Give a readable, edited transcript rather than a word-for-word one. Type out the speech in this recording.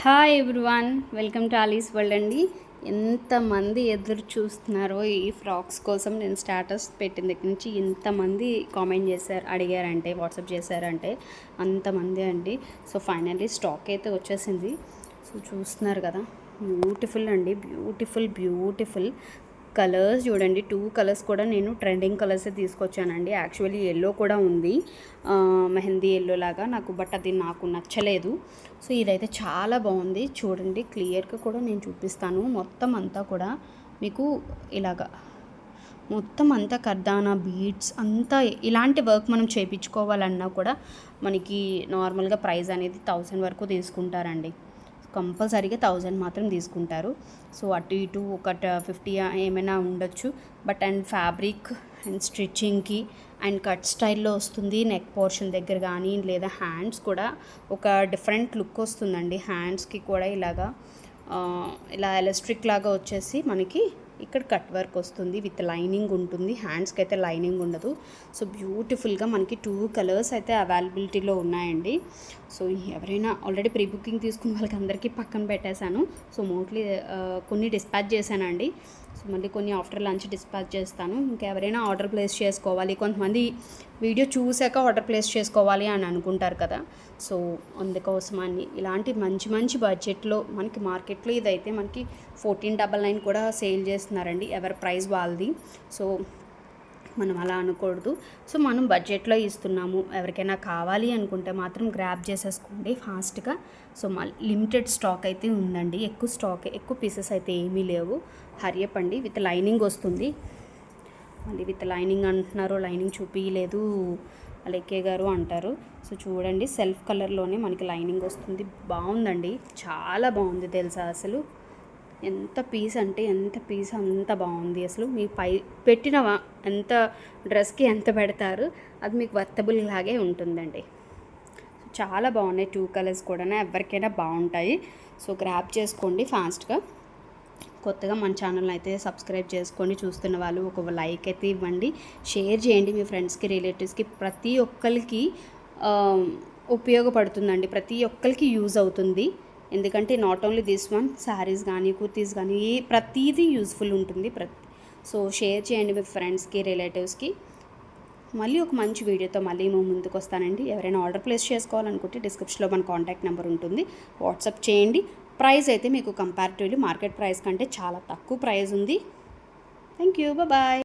Hi everyone, welcome to Alice's world అండి. ఎంతమంది ఎదురు చూస్తున్నారో ఈ ఫ్రాక్స్ కోసం. నేను స్టేటస్ పెట్టిన దగ్గర నుంచి ఎంతమంది కామెంట్ చేశారు, అడిగారంటే, వాట్సాప్ చేశారంటే అంతమంది అండి. సో ఫైనల్లీ స్టాక్ అయితే వచ్చేసింది. సో చూస్తున్నారు కదా, బ్యూటిఫుల్ అండి, బ్యూటిఫుల్ కలర్స్ చూడండి. 2 కలర్స్ కూడా నేను ట్రెండింగ్ కలర్సే తీసుకొచ్చానండి. యాక్చువల్లీ ఎల్లో కూడా ఉంది, మెహందీ ఎల్లో లాగా నాకు, బట్ అది నాకు నచ్చలేదు. సో ఇదైతే చాలా బాగుంది చూడండి. క్లియర్గా కూడా నేను చూపిస్తాను. మొత్తం అంతా కూడా మీకు ఇలాగా మొత్తం అంతా కర్దానా బీడ్స్ అంతా ఇలాంటి వర్క్ మనం చేయించుకోవాలన్నా కూడా మనకి నార్మల్గా ప్రైస్ అనేది 1000 వరకు తీసుకుంటారండి. కంపల్సరీగా 1000 మాత్రం తీసుకుంటారు. సో అటు ఇటు ఒక 50 ఏమైనా ఉండొచ్చు. బట్ అండ్ ఫ్యాబ్రిక్ అండ్ స్టిచ్చింగ్కి అండ్ కట్ స్టైల్లో వస్తుంది. నెక్ పోర్షన్ దగ్గర కానీ లేదా హ్యాండ్స్ కూడా ఒక డిఫరెంట్ లుక్ వస్తుందండి. హ్యాండ్స్కి కూడా ఇలా ఎలాస్టిక్ లాగా వచ్చేసి మనకి ఇక్కడ కట్ వర్క్ వస్తుంది, విత్ లైనింగ్ ఉంటుంది. హ్యాండ్స్కి అయితే లైనింగ్ ఉండదు. సో బ్యూటిఫుల్గా మనకి 2 కలర్స్ అయితే అవైలబిలిటీలో ఉన్నాయండి. సో ఎవరైనా ఆల్రెడీ ప్రీ బుకింగ్ తీసుకున్న వాళ్ళకి అందరికీ పక్కన పెట్టేశాను. సో మోస్ట్లీ కొన్ని డిస్పాచ్ చేశానండి. సో మళ్ళీ కొన్ని ఆఫ్టర్ లంచ్ డిస్పాచ్ చేస్తాను. ఇంకెవరైనా ఆర్డర్ ప్లేస్ చేసుకోవాలి, కొంతమంది వీడియో చూసాక ఆర్డర్ ప్లేస్ చేసుకోవాలి అని అనుకుంటారు కదా. సో అందుకోసమని ఇలాంటి మంచి బడ్జెట్లో మనకి మార్కెట్లో ఇదైతే మనకి 1499 కూడా సేల్ చేస్తున్నారండి. ఎవరి ప్రైస్ వాళ్ళది. సో మనం అలా అనకూడదు. సో మనం బడ్జెట్లో ఇస్తున్నాము. ఎవరికైనా కావాలి అనుకుంటే మాత్రం గ్రాబ్ చేసేసుకోండి ఫాస్ట్గా. సో లిమిటెడ్ స్టాక్ అయితే ఉందండి. ఎక్కువ పీసెస్ అయితే ఏమీ లేవు. హరియప్ అండి. విత్ లైనింగ్ వస్తుంది. మళ్ళీ విత్ లైనింగ్ అంటున్నారు, లైనింగ్ చూపించలేదు అలెక్కే గారు అంటారు. సో చూడండి, సెల్ఫ్ కలర్లోనే మనకి లైనింగ్ వస్తుంది. బాగుందండి, చాలా బాగుంది తెలుసా. అసలు ఎంత పీస్ అంత బాగుంది. అసలు మీకు పెట్టిన ఎంత డ్రెస్కి ఎంత పెడతారు, అది మీకు వర్తబుల్ లాగే ఉంటుందండి. చాలా బాగున్నాయి 2 కలర్స్ కూడా, ఎవరికైనా బాగుంటాయి. సో గ్రాబ్ చేసుకోండి ఫాస్ట్గా. కొత్తగా మన ఛానల్ అయితే సబ్స్క్రైబ్ చేసుకోండి. చూస్తున్న వాళ్ళు ఒక లైక్ అయితే ఇవ్వండి, షేర్ చేయండి మీ ఫ్రెండ్స్కి, రిలేటివ్స్కి. ప్రతి ఒక్కరికి ఉపయోగపడుతుందండి, ప్రతి ఒక్కరికి యూజ్ అవుతుంది. ఎందుకంటే not only this one, saris కానీ కుర్తీస్ కానీ ప్రతిదీ యూజ్ఫుల్ ఉంటుంది. సో షేర్ చేయండి మీ ఫ్రెండ్స్కి, రిలేటివ్స్కి. మళ్ళీ ఒక మంచి వీడియోతో మళ్ళీ మేము ముందుకు వస్తానండి. ఎవరైనా ఆర్డర్ ప్లేస్ చేసుకోవాలనుకుంటే డిస్క్రిప్షన్లో మన కాంటాక్ట్ నెంబర్ ఉంటుంది, వాట్సాప్ చేయండి. ప్రైస్ అయితే మీకు కంపారిటివ్లీ మార్కెట్ ప్రైస్ కంటే చాలా తక్కువ ప్రైస్ ఉంది. Thank you, bye.